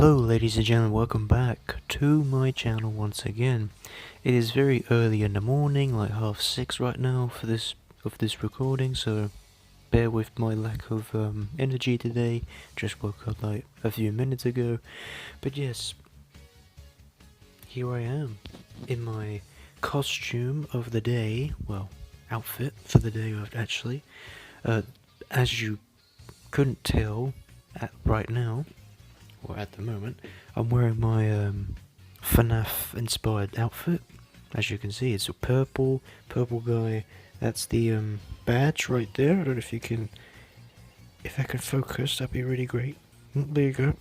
Hello ladies and gentlemen, welcome back to my channel once again. It is very early in the morning, like 6:30 right now for this recording, so bear with my lack of energy today. Just woke up like a few minutes ago. But yes, here I am in my costume of the day, well, outfit for the day actually. As you couldn't tell right now, or at the moment, I'm wearing my FNAF inspired outfit. As you can see, it's a purple guy. That's the badge right there. I don't know if you can, if I can focus, that'd be really great. There you go.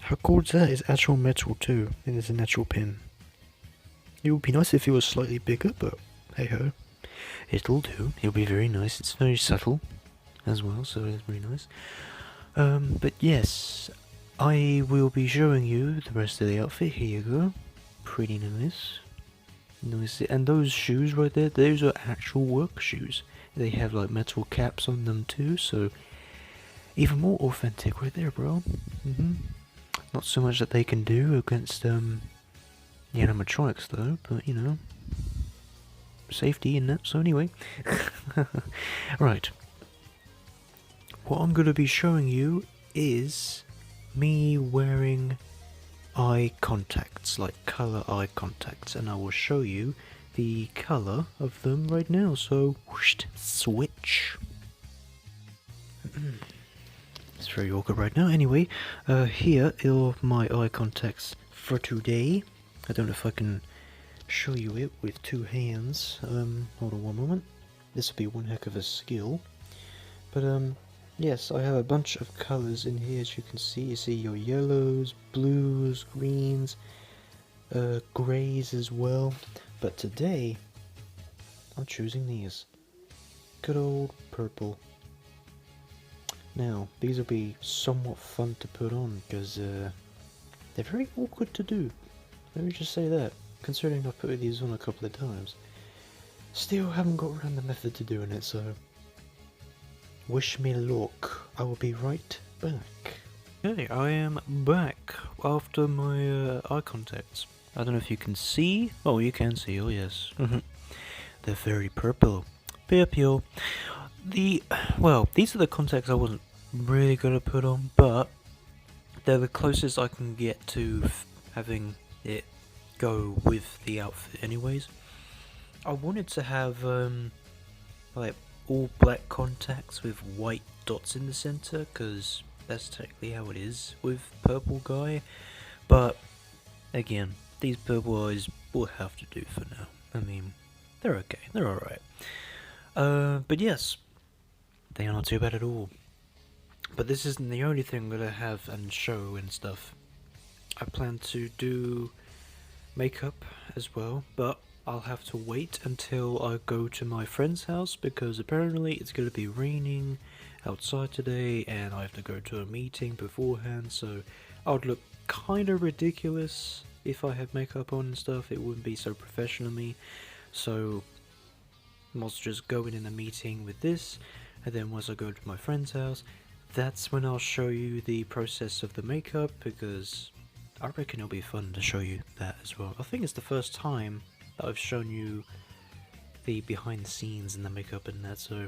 How cool is that? It's actual metal too, and there's an actual pin. It would be nice if it was slightly bigger, but hey ho. It'll do. It'll be very nice. It's very subtle as well, so it's very nice. But yes, I will be showing you the rest of the outfit. Here you go. Pretty nice. Nice. And those shoes right there, those are actual work shoes. They have like metal caps on them too, so even more authentic right there, bro. Not so much that they can do against the animatronics though, but you know, safety in that. So anyway, right. What I'm going to be showing you is me wearing eye contacts, like colour eye contacts, and I will show you the colour of them right now. So, whoosh, switch. It's very awkward right now. Anyway, here are my eye contacts for today. I don't know if I can show you it with two hands. Hold on one moment. This will be one heck of a skill. But yes, I have a bunch of colours in here, as you can see. You see your yellows, blues, greens, greys as well. But today, I'm choosing these. Good old purple. Now, these will be somewhat fun to put on, because they're very awkward to do. Let me just say that, considering I've put these on a couple of times. Still haven't got around the method to doing it, so wish me luck. I will be right back. Okay, I am back after my eye contacts. I don't know if you can see. Oh, you can see. Oh, yes. They're very purple. Purple. Well, these are the contacts I wasn't really gonna put on, but they're the closest I can get to having it go with the outfit. Anyways, I wanted to have like all black contacts with white dots in the center, because that's technically how it is with purple guy, but again, these purple eyes will have to do for now. I mean, they're okay, they're alright. But yes, they are not too bad at all. But this isn't the only thing that I have and show and stuff. I plan to do makeup as well, but I'll have to wait until I go to my friend's house, because apparently it's going to be raining outside today and I have to go to a meeting beforehand, so I would look kind of ridiculous if I had makeup on and stuff. It wouldn't be so professional of me, so I must just go in a meeting with this, and then once I go to my friend's house, that's when I'll show you the process of the makeup, because I reckon it'll be fun to show you that as well. I think it's the first time that I've shown you the behind the scenes and the makeup and that, so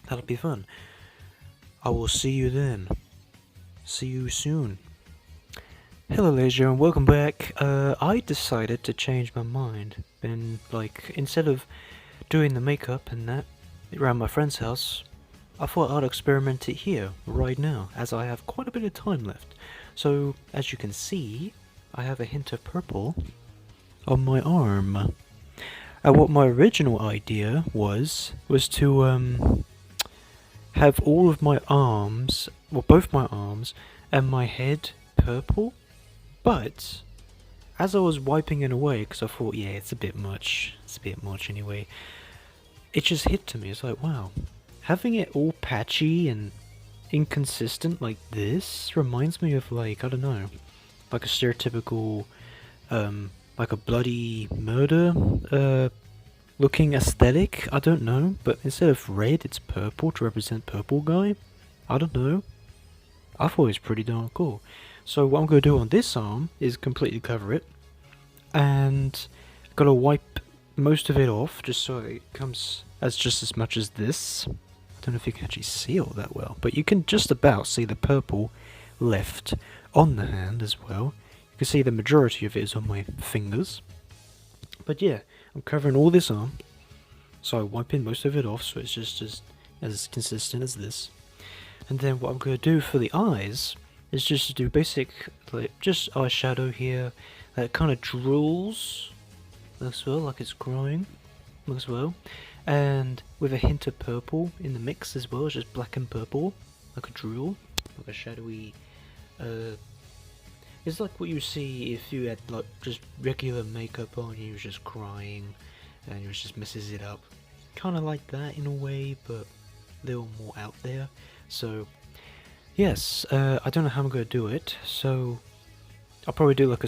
that'll be fun. I will see you then. See you soon. Hello ladies and gentlemen, welcome back. I decided to change my mind, and like, instead of doing the makeup and that around my friend's house, I thought I'd experiment it here right now, as I have quite a bit of time left. So as you can see, I have a hint of purple on my arm. And what my original idea was to have all of my arms, well, both my arms and my head purple, but as I was wiping it away, because I thought, yeah, it's a bit much anyway, it just hit to me. It's like, wow, having it all patchy and inconsistent like this reminds me of, like, I don't know, like a stereotypical like a bloody murder looking aesthetic. I don't know, but instead of red it's purple to represent purple guy. I don't know. I thought it was pretty darn cool. So what I'm going to do on this arm is completely cover it, and got to wipe most of it off just so it comes as just as much as this. I don't know if you can actually see all that well, but you can just about see the purple left on the hand as well. You can see the majority of it is on my fingers. But yeah, I'm covering all this arm, so I'm wiping most of it off so it's just as consistent as this. And then what I'm going to do for the eyes is just to do basic, like, just eyeshadow here that kind of drools, looks well, like it's growing, looks well, and with a hint of purple in the mix as well, just black and purple, like a drool, like a shadowy, it's like what you see if you had like just regular makeup on, you was just crying, and it just messes it up, kind of like that in a way, but a little more out there. So yes, I don't know how I'm going to do it, so I'll probably do like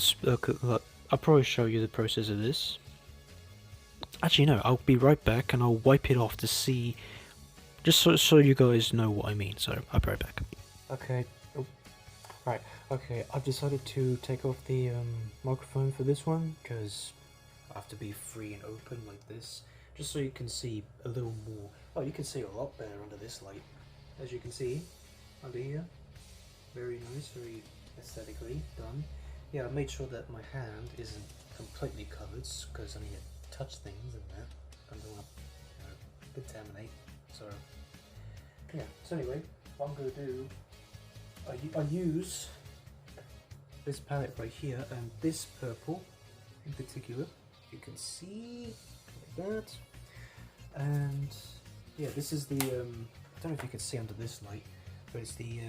I'll probably show you the process of this. Actually no, I'll be right back and I'll wipe it off to see, just so you guys know what I mean, so I'll be right back. Okay, oh, right, okay, I've decided to take off the microphone for this one, because I have to be free and open like this, just so you can see a little more. Oh, you can see a lot better under this light, as you can see, under here. Very nice, very aesthetically done. Yeah, I made sure that my hand isn't completely covered, because I need to touch things and that. I don't want to contaminate, so yeah. So anyway, what I'm going to do, I use this palette right here, and this purple in particular, you can see like that. And yeah, this is the, I don't know if you can see under this light, but it's the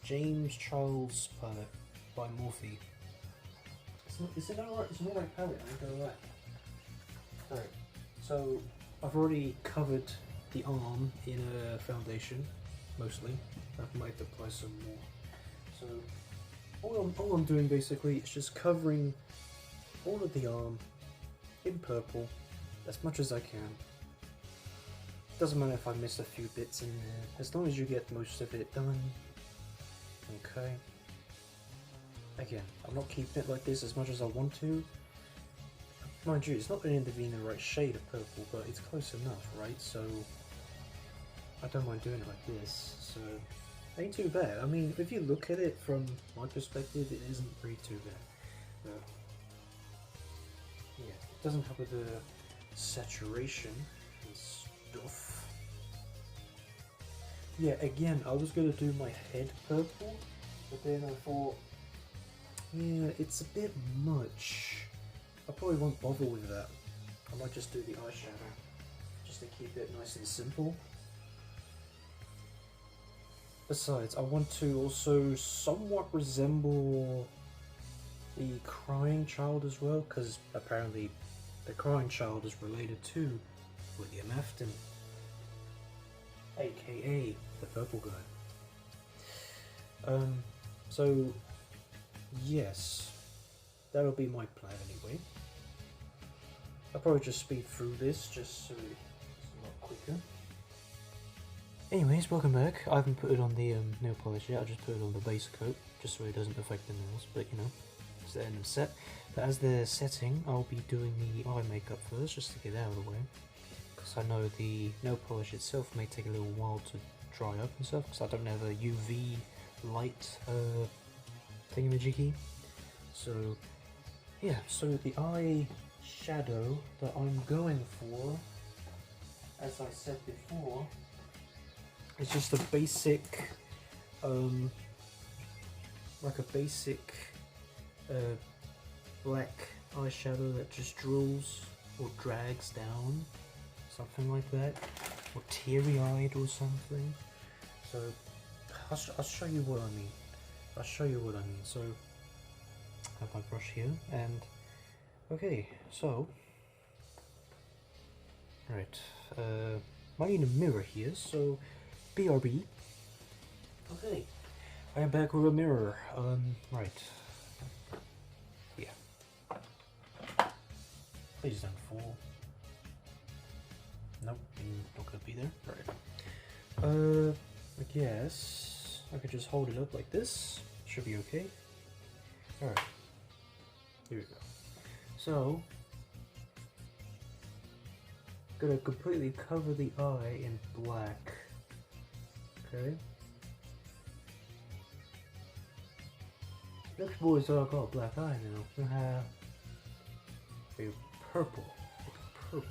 James Charles palette by Morphe. It's an alright palette, I'm gonna lie. Alright, so I've already covered the arm in a foundation, mostly. I might apply some more. So all I'm doing basically is just covering all of the arm in purple as much as I can. Doesn't matter if I miss a few bits in there, as long as you get most of it done. Okay. Again, I'm not keeping it like this as much as I want to. Mind you, it's not going to be in the right shade of purple, but it's close enough, right? So I don't mind doing it like this. So it ain't too bad. I mean, if you look at it from my perspective, it isn't really too bad. But yeah, it doesn't have the saturation and stuff. Yeah, again, I was going to do my head purple, but then I thought, yeah, it's a bit much. I probably won't bother with that. I might just do the eyeshadow, just to keep it nice and simple. Besides, I want to also somewhat resemble the crying child as well, because apparently the crying child is related to William Afton, aka the purple guy. So yes, that'll be my plan anyway. I'll probably just speed through this just so it's a lot quicker. Anyways, welcome back. I haven't put it on the nail polish yet, I just put it on the base coat just so it doesn't affect the nails, but you know, it's the end of the set. But as they're setting, I'll be doing the eye makeup first just to get out of the way, because I know the nail polish itself may take a little while to dry up and stuff, because I don't have a UV light thingamajiggy. So yeah, so the eye shadow that I'm going for, as I said before, is just a basic, like a basic black eyeshadow that just drools or drags down, something like that, or teary-eyed or something. So I'll show you what I mean. I'll show you what I mean. So I have my brush here, and okay, so right, I need a mirror here, so BRB. Okay, I am back with a mirror. Right, yeah. Please don't fall. Nope, you're not gonna be there. Right. I guess I could just hold it up like this. Should be okay. Alright. Here we go. So, gonna completely cover the eye in black. Okay. Next boys are got a black eye now. We have a purple. Purple.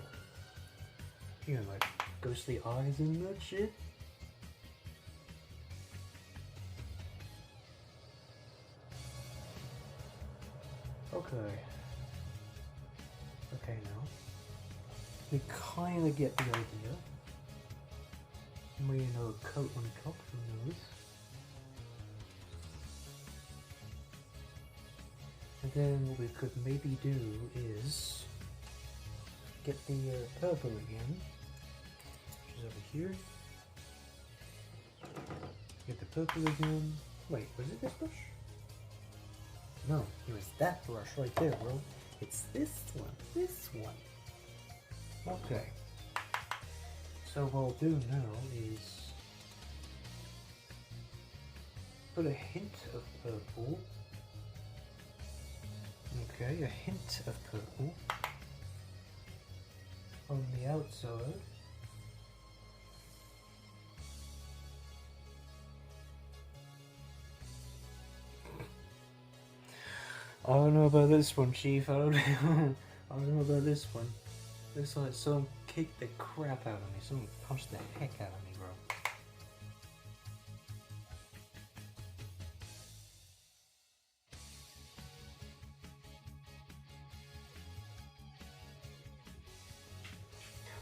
You know, like ghostly eyes and that shit. Okay. Okay now. We kinda get the idea. We know a coat on top from those. And then what we could maybe do is get the purple again, which is over here. Get the purple again. Wait, was it this brush? No, it was that brush right there, bro. It's this one. This one. Okay. So what I'll do now is put a hint of purple. Okay, a hint of purple on the outside. I don't know about this one, Chief. I don't know about this one. Looks like someone kicked the crap out of me. Someone punched the heck out of me, bro.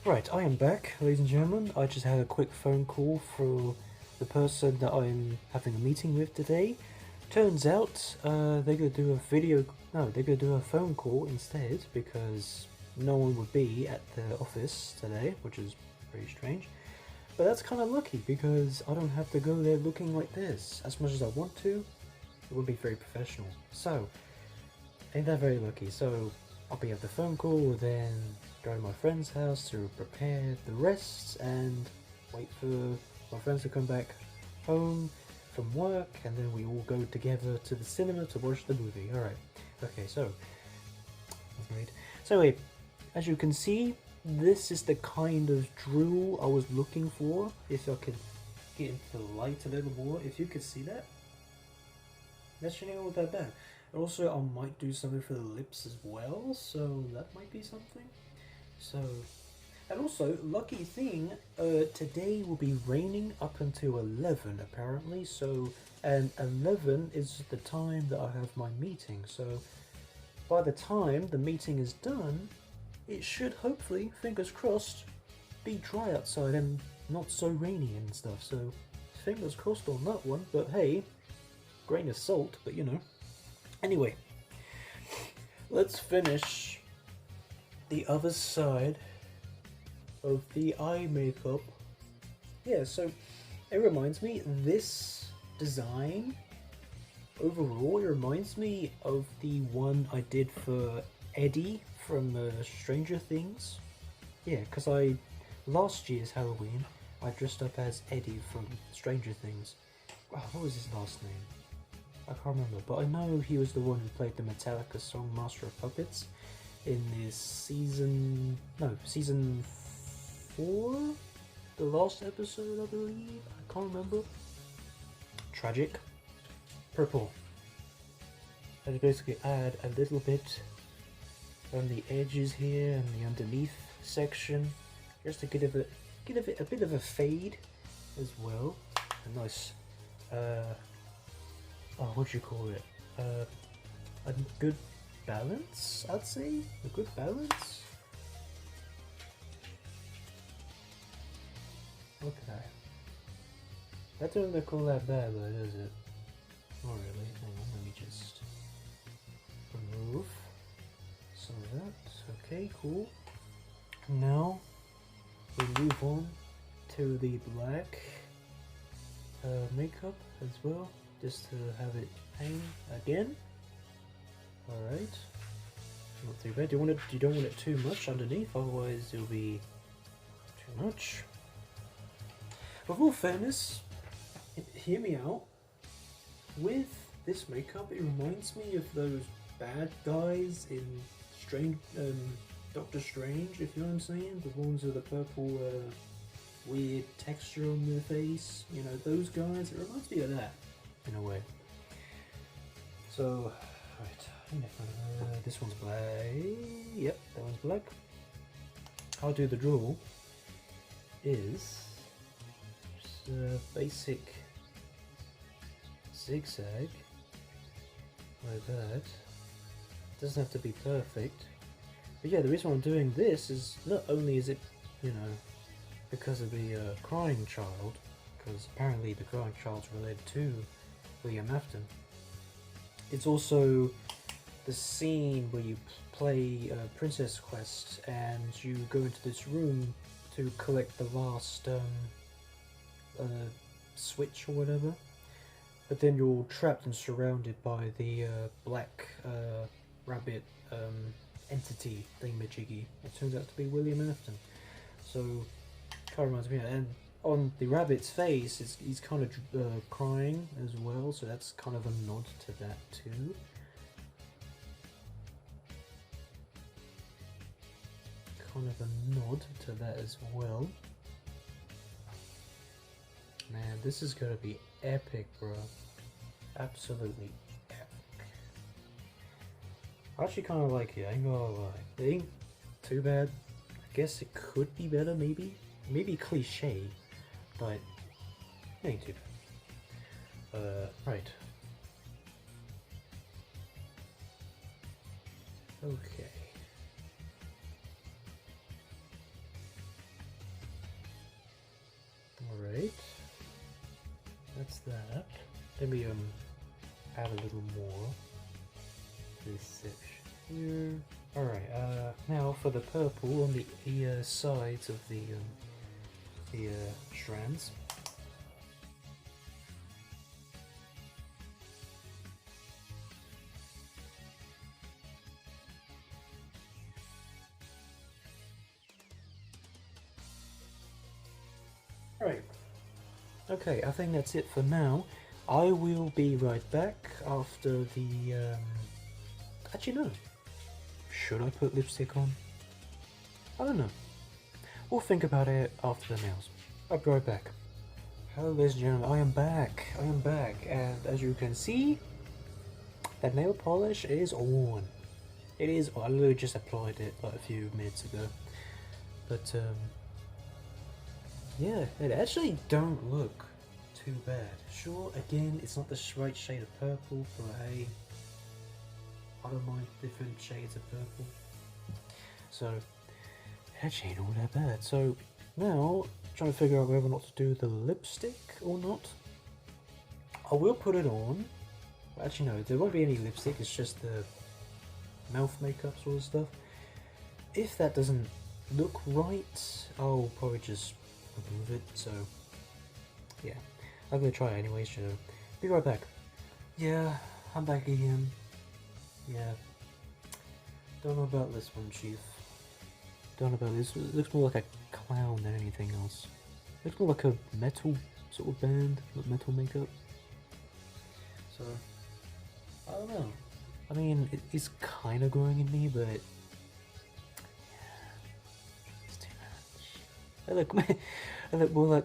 Right, I am back, ladies and gentlemen. I just had a quick phone call for the person that I'm having a meeting with today. Turns out they're gonna do a video. No, they're gonna do a phone call instead because no one would be at the office today, which is pretty strange. But that's kind of lucky because I don't have to go there looking like this. As much as I want to, it would be very professional. So, ain't that very lucky? So, I'll be at the phone call, then go to my friend's house to prepare the rest and wait for my friends to come back home from work, and then we all go together to the cinema to watch the movie. Alright, okay, so, great. So anyway, as you can see, this is the kind of drill I was looking for. If I could get into the light a little more, if you could see that, that's actually not that bad. Also, I might do something for the lips as well, so that might be something. So, and also, lucky thing, today will be raining up until 11 apparently, so, and 11 is the time that I have my meeting, so by the time the meeting is done, it should hopefully, fingers crossed, be dry outside and not so rainy and stuff, so fingers crossed on that one, but hey, grain of salt, but you know. Anyway, let's finish the other side of the eye makeup. Yeah, so it reminds me, this design overall, it reminds me of the one I did for Eddie from Stranger Things. Yeah, because last year's Halloween, I dressed up as Eddie from Stranger Things. Wow, what was his last name? I can't remember, but I know he was the one who played the Metallica song Master of Puppets in this season 4? The last episode, I believe? I can't remember. Tragic. Purple. I just basically add a little bit on the edges here and the underneath section, just to give it a bit of a fade as well. A nice, what do you call it? A good balance, I'd say. A good balance. Okay. That doesn't look all that bad, though, does it? Not really. Hang on, let me just remove some of that. Okay, cool. Now we move on to the black makeup as well, just to have it hang again. All right. Not too bad. You don't want it too much underneath, otherwise it'll be too much. With all fairness, hear me out. with this makeup, it reminds me of those bad guys in Doctor Strange, if you know what I'm saying. The ones with the purple weird texture on their face. You know, those guys. It reminds me of that, in a way. So, right, this one's black. Yep, that one's black. How I do the draw is just a basic zigzag like that. Doesn't have to be perfect, but yeah, the reason why I'm doing this is not only is it, you know, because of the crying child, because apparently the crying child's related to William Afton. It's also the scene where you play Princess Quest and you go into this room to collect the last switch or whatever, but then you're trapped and surrounded by the black rabbit entity thingamajiggy. It turns out to be William Afton. So kind of reminds me, and on the rabbit's face, he's kind of crying as well, so that's kind of a nod to that too. Kind of a nod to that as well. Man, this is gonna be epic, bro. Absolutely epic. I actually kind of like it, I ain't gonna lie. It ain't too bad. I guess it could be better, maybe. Maybe cliche, but it ain't too bad. Right. Okay. Alright. That's that. Let me add a little more to this section here. Alright, now for the purple on the sides of the strands. Right. Okay, I think that's it for now. I will be right back after the actually no. Should I put lipstick on? I don't know. We'll think about it after the nails. I'll be right back. Hello ladies and gentlemen, I am back. And as you can see, the nail polish is on. It is. I literally just applied it like a few minutes ago. But yeah, it actually don't look too bad. Sure, again, it's not the right shade of purple, but hey, I don't mind different shades of purple. So it actually ain't all that bad. So now, trying to figure out whether or not to do the lipstick or not. I will put it on. Actually no, there won't be any lipstick, it's just the mouth makeup sort of stuff. If that doesn't look right, I'll probably just remove it, so yeah. I'm gonna try it anyway, so be right back. Yeah, I'm back again. Yeah. Don't know about this one, Chief. Don't know about this. It looks more like a clown than anything else. It looks more like a metal sort of band, like metal makeup. So, I don't know. I mean, it's kind of growing in me, but it's too much. I look more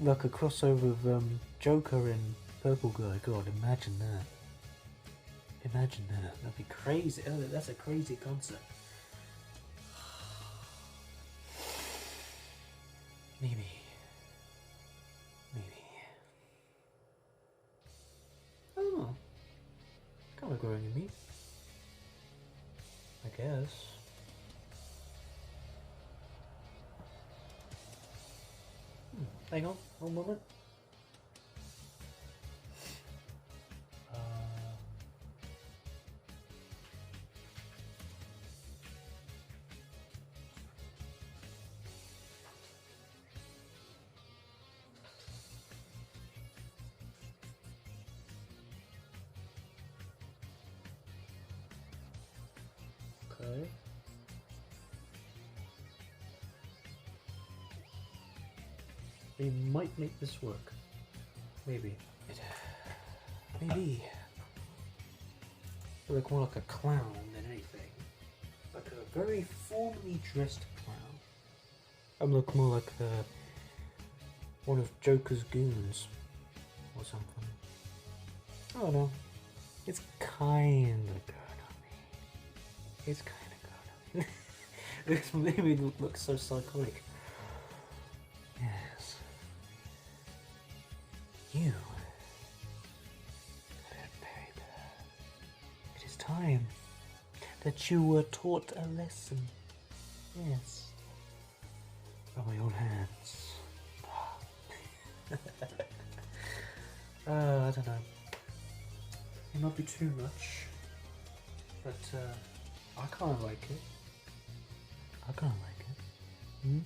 like a crossover of Joker and Purple Guy. God, imagine that. Imagine that. That'd be crazy. Oh, that's a crazy concept. Maybe. Oh, kind of growing in me, I guess. Hang on, one moment. Okay. We might make this work. Maybe. maybe I look more like a clown than anything. Like a very formally dressed clown. I look more like one of Joker's goons or something. I don't know. It's kind of good on me. It's kind of good on me. This made me look so psychotic. Yes. You. Baby. It is time that you were taught a lesson. Yes. By my own hands. I don't know. It might be too much, but I kind of like it. I kind of like it.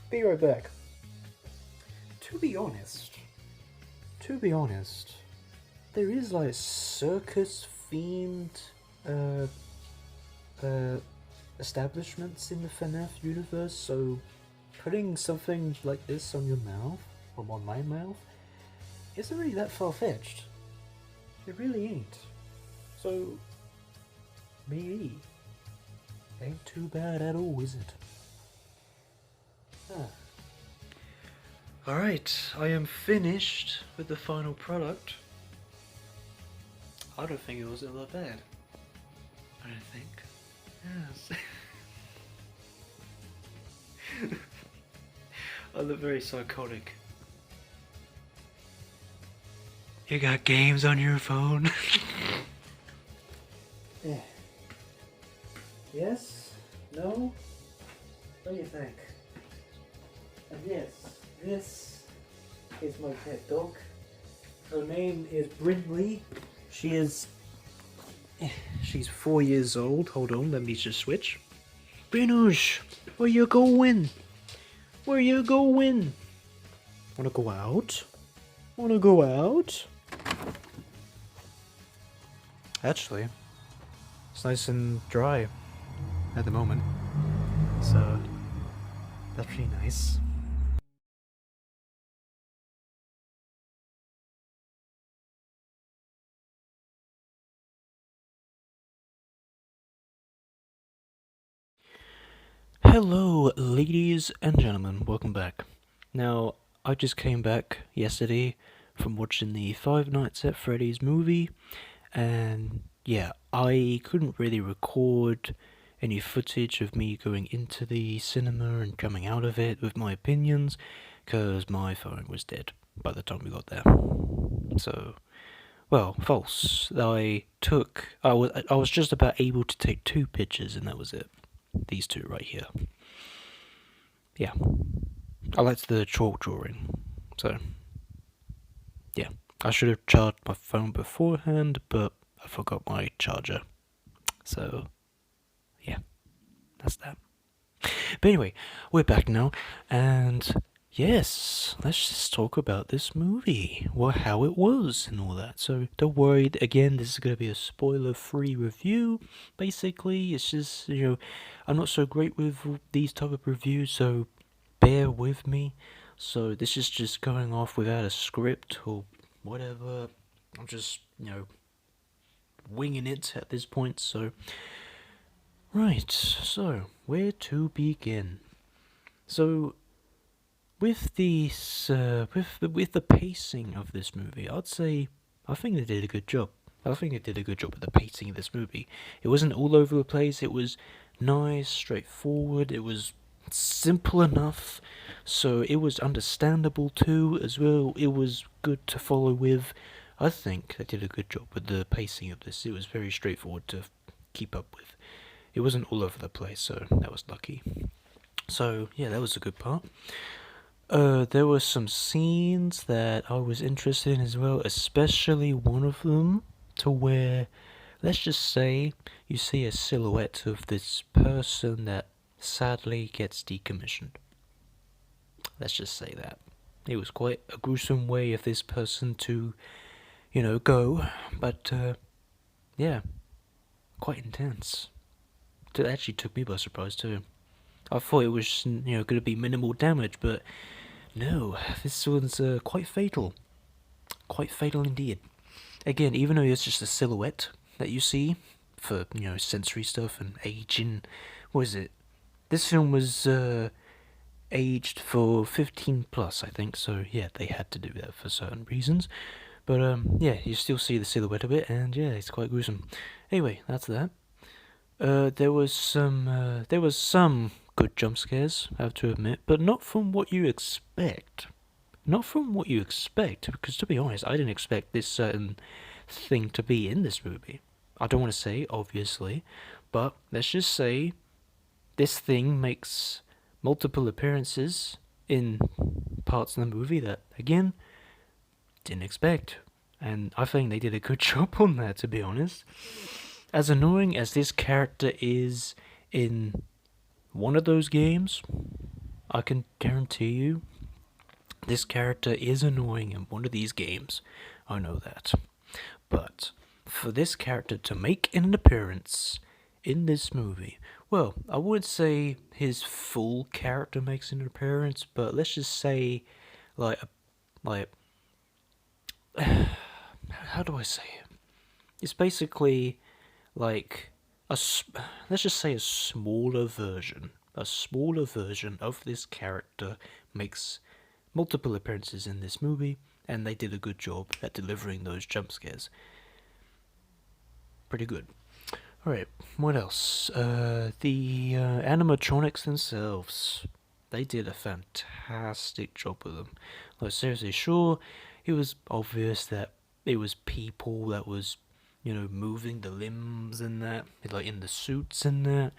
Be right back. To be honest, there is like circus themed establishments in the FNAF universe, so putting something like this on your mouth, or on my mouth, isn't really that far-fetched. It really ain't. So, maybe. Ain't too bad at all, is it? Alright, I am finished with the final product. I don't think it was that bad. I don't think. Yes. I look very psychotic. You got games on your phone? Yeah. Yes? No? What do you think? And yes, this is my pet dog. Her name is Brindley. She's 4 years old. Hold on, let me just switch. Brinush, where you going? Where you going? Wanna go out? Wanna go out? Actually, it's nice and dry at the moment, so that's pretty nice. Hello, ladies and gentlemen, welcome back. Now, I just came back yesterday from watching the Five Nights at Freddy's movie, and yeah, I couldn't really record any footage of me going into the cinema and coming out of it with my opinions, because my phone was dead by the time we got there. So, well, false. I was just about able to take 2 pictures, and that was it. These 2 right here. Yeah. I liked the chalk drawing, so yeah. I should have charged my phone beforehand, but I forgot my charger. So, yeah, that's that. But anyway, we're back now, and yes, let's just talk about this movie, how it was and all that. So don't worry, again, this is going to be a spoiler-free review. Basically, it's just, I'm not so great with these type of reviews, so bear with me. So this is just going off without a script or whatever. I'm just, winging it at this point, so... Right, so, where to begin? So, with the pacing of this movie, I'd say I think they did a good job. I think they did a good job with the pacing of this movie. It wasn't all over the place. It was nice, straightforward. It was simple enough, so it was understandable too as well. It was good to follow with. I think they did a good job with the pacing of this. It was very straightforward to keep up with. It wasn't all over the place, so that was lucky. So yeah, that was a good part. There were some scenes that I was interested in as well, especially one of them to where, let's just say, you see a silhouette of this person that sadly gets decommissioned. Let's just say that. It was quite a gruesome way of this person to, go, but, yeah, quite intense. It actually took me by surprise too. I thought it was, going to be minimal damage, but no, this one's quite fatal. Quite fatal indeed. again, even though it's just a silhouette that you see for, you know, sensory stuff and aging, what is it? This film was aged for 15 plus, I think, so yeah, they had to do that for certain reasons. But yeah, you still see the silhouette of it, and yeah, it's quite gruesome. Anyway, that's that. There was some good jump scares, I have to admit, but not from what you expect. Not from what you expect, because to be honest, I didn't expect this certain thing to be in this movie. I don't want to say, obviously, but let's just say this thing makes multiple appearances in parts of the movie that, again, didn't expect. And I think they did a good job on that, to be honest. As annoying as this character is in one of those games, I can guarantee you this character is annoying in one of these games. I know that. But for this character to make an appearance in this movie, well, I would say his full character makes an appearance, but let's just say, like, like, how do I say it? It's basically like let's just say a smaller version. A smaller version of this character makes multiple appearances in this movie, and they did a good job at delivering those jump scares. Pretty good. Alright, what else? The animatronics themselves. They did a fantastic job with them. Like, seriously, sure, it was obvious that it was people that was, you know, moving the limbs and that, like in the suits and that,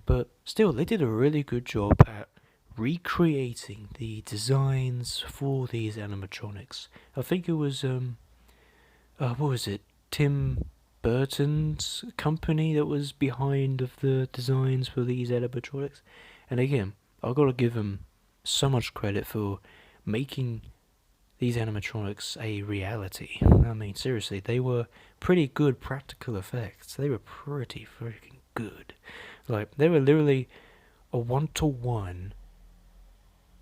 but still, they did a really good job at recreating the designs for these animatronics. I think it was, what was it? Tim Burton's company that was behind of the designs for these animatronics. And again, I've got to give them so much credit for making these animatronics a reality. I mean, seriously, they were pretty good practical effects. They were pretty freaking good. Like, they were literally a one-to-one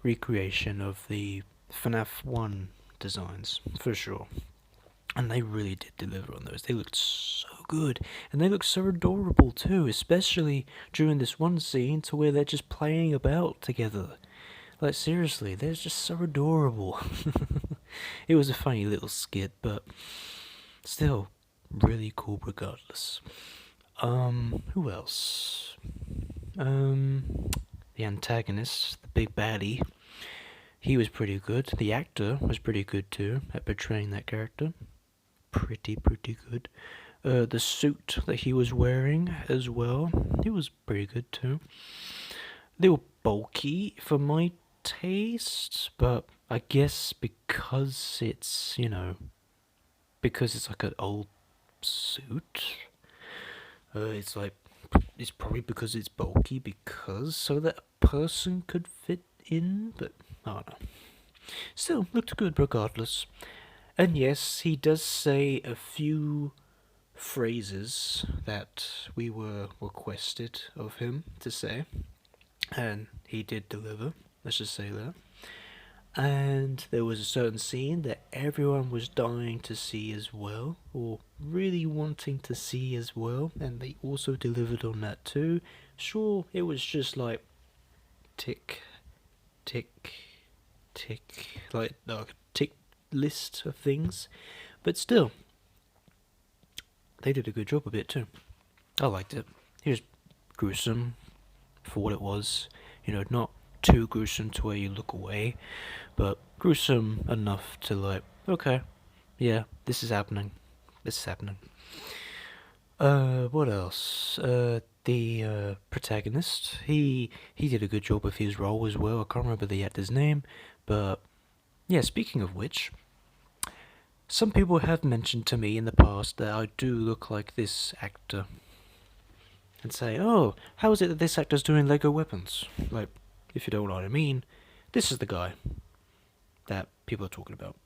recreation of the FNAF 1 designs, for sure. And they really did deliver on those. They looked so good. And they looked so adorable too, especially during this one scene to where they're just playing about together. Like, seriously, they're just so adorable. It was a funny little skit, but still really cool regardless. Who else? The antagonist, the big baddie, he was pretty good. The actor was pretty good too at portraying that character. Pretty good. The suit that he was wearing as well, it was pretty good too. They were bulky for my taste, but I guess because it's, you know, because it's like an old suit, it's like, it's probably because it's bulky, because so that a person could fit in, but I don't know. Still, looked good regardless. And yes, he does say a few phrases that we were requested of him to say, and he did deliver, let's just say that. And there was a certain scene that everyone was dying to see as well, or really wanting to see as well, and they also delivered on that too. Sure, it was just like tick, tick, tick, like a tick list of things, but still, they did a good job of it too. I liked it. It was gruesome for what it was, you know, not too gruesome to where you look away, but gruesome enough to like, okay, yeah, this is happening. This is happening. What else? The protagonist, he did a good job with his role as well. I can't remember the actor's name, but yeah, speaking of which, some people have mentioned to me in the past that I do look like this actor. And say, oh, how is it that this actor's doing Lego weapons? Like, if you don't know what I mean, this is the guy that people are talking about.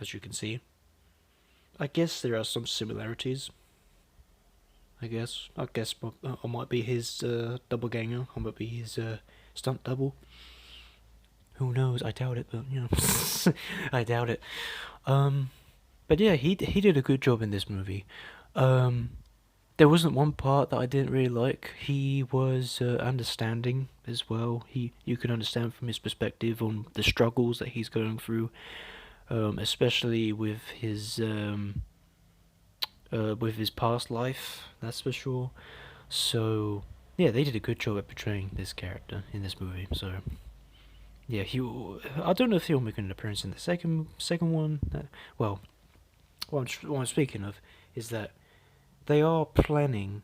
As you can see. I guess there are some similarities. I guess I might be his doppelganger. I might be his stunt double. Who knows? I doubt it, but, you know. I doubt it. But yeah, he did a good job in this movie. Um, there wasn't one part that I didn't really like. He was understanding as well. You could understand from his perspective on the struggles that he's going through, especially with his past life. That's for sure. So yeah, they did a good job at portraying this character in this movie. So yeah, I don't know if he'll make an appearance in the second one. Well, what I'm speaking of is that they are planning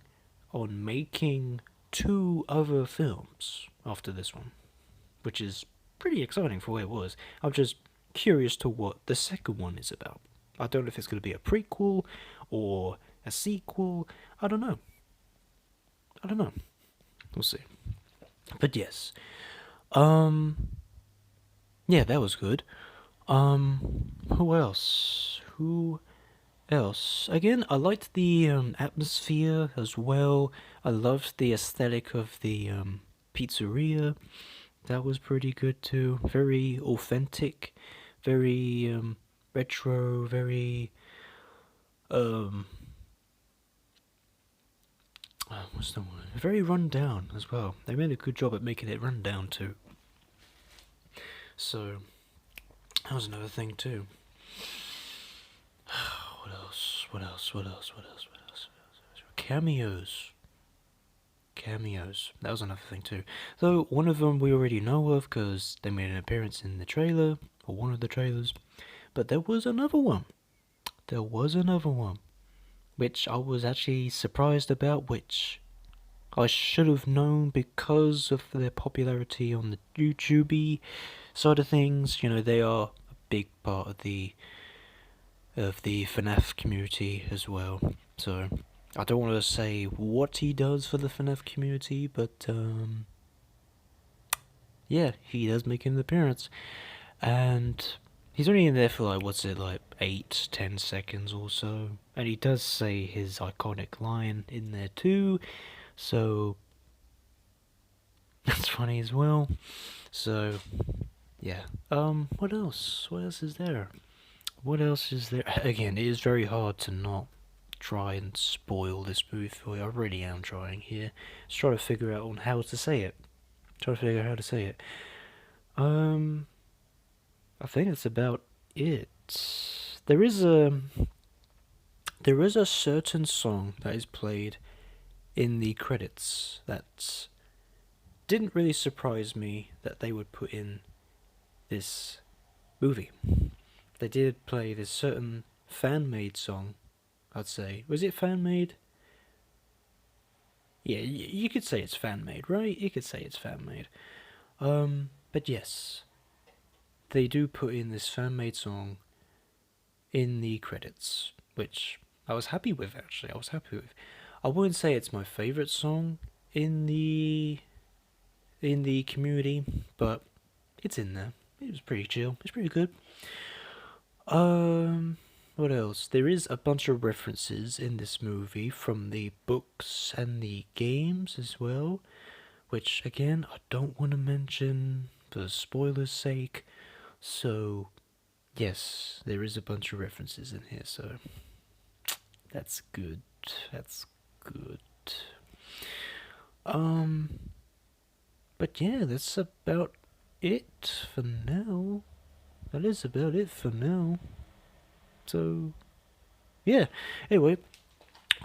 on making two other films after this one, which is pretty exciting for where it was. I'm just curious to what the second one is about. I don't know if it's going to be a prequel or a sequel. I don't know. I don't know. We'll see. But yes. Um yeah, that was good. Who else? Who else? Again, I liked the atmosphere as well. I loved the aesthetic of the pizzeria. That was pretty good too. Very authentic, very retro, very um what's the word? Very run down as well. They made a good job at making it run down too. So that was another thing too. What else? What else? What else? What else? What else? Cameos. Cameos. That was another thing too. Though one of them we already know of because they made an appearance in the trailer, or one of the trailers. But there was another one. There was another one. Which I was actually surprised about, which I should have known because of their popularity on the YouTube side of things. You know, they are a big part of the FNAF community as well. So I don't want to say what he does for the FNAF community, but yeah, he does make an appearance, and he's only in there for like 8-10 seconds or so, and he does say his iconic line in there too, so that's funny as well. So yeah, what else? What else is there? What else is there? Again, it is very hard to not try and spoil this movie for you. I really am trying here. Just trying to figure out on how to say it. Trying to figure out how to say it. I think that's about it. There is a certain song that is played in the credits that didn't really surprise me that they would put in this movie. They did play this certain fan-made song, I'd say. Was it fan-made? Yeah, you could say it's fan-made, right? You could say it's fan-made. But yes, they do put in this fan-made song in the credits, which I was happy with, actually. I was happy with. I wouldn't say it's my favourite song in the community, but it's in there. It was pretty chill. It's pretty good. What else? There is a bunch of references in this movie from the books and the games as well, which again I don't want to mention for spoilers' sake. So, yes, there is a bunch of references in here, so that's good. That's good. But yeah, that's about it for now. That is about it for now. So, yeah. Anyway,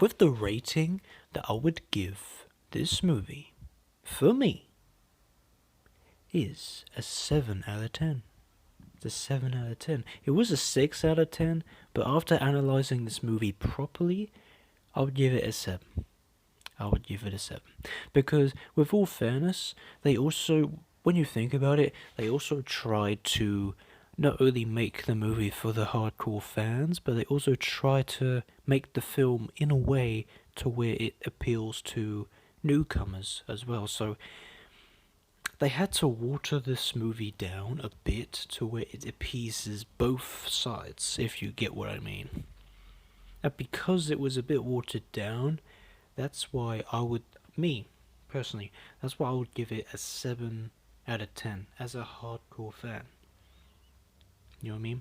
with the rating that I would give this movie, for me, is a 7 out of 10. It's a 7 out of 10. It was a 6 out of 10, but after analysing this movie properly, I would give it a 7. I would give it a 7. Because, with all fairness, they also, when you think about it, they also tried to not only make the movie for the hardcore fans, but they also try to make the film in a way to where it appeals to newcomers as well. So they had to water this movie down a bit to where it appeases both sides, if you get what I mean. And because it was a bit watered down, that's why me, personally, that's why I would give it a 7 out of 10 as a hardcore fan. You know what I mean?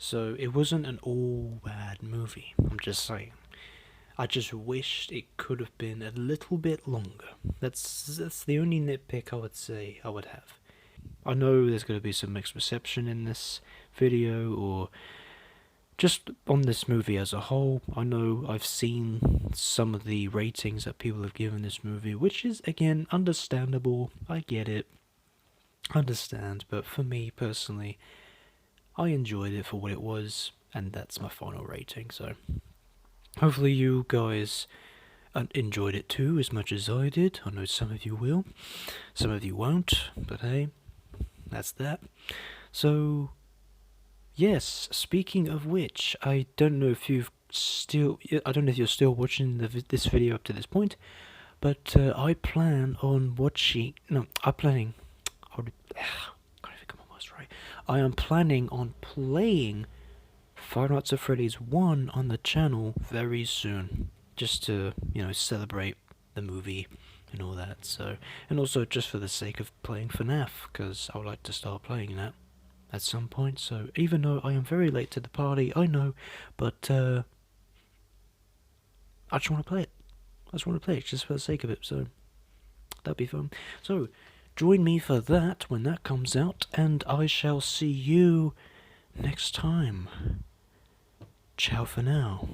So it wasn't an all bad movie, I'm just saying. I just wished it could have been a little bit longer. That's the only nitpick I would say I would have. I know there's going to be some mixed reception in this video, or just on this movie as a whole. I know I've seen some of the ratings that people have given this movie, which is, again, understandable. I get it. I understand, but for me personally, I enjoyed it for what it was, and that's my final rating, so hopefully you guys enjoyed it too as much as I did. I know some of you will, some of you won't, but hey, that's that. So, yes, speaking of which, I don't know if you're still watching this video up to this point, but I plan on watching. No, I'm planning. I am planning on playing Five Nights at Freddy's 1 on the channel very soon, just to, celebrate the movie and all that. So, and also just for the sake of playing FNAF, because I would like to start playing that at some point. So, even though I am very late to the party, I know, but I just want to play it. I just want to play it just for the sake of it. So, that'd be fun. So, join me for that when that comes out, and I shall see you next time. Ciao for now.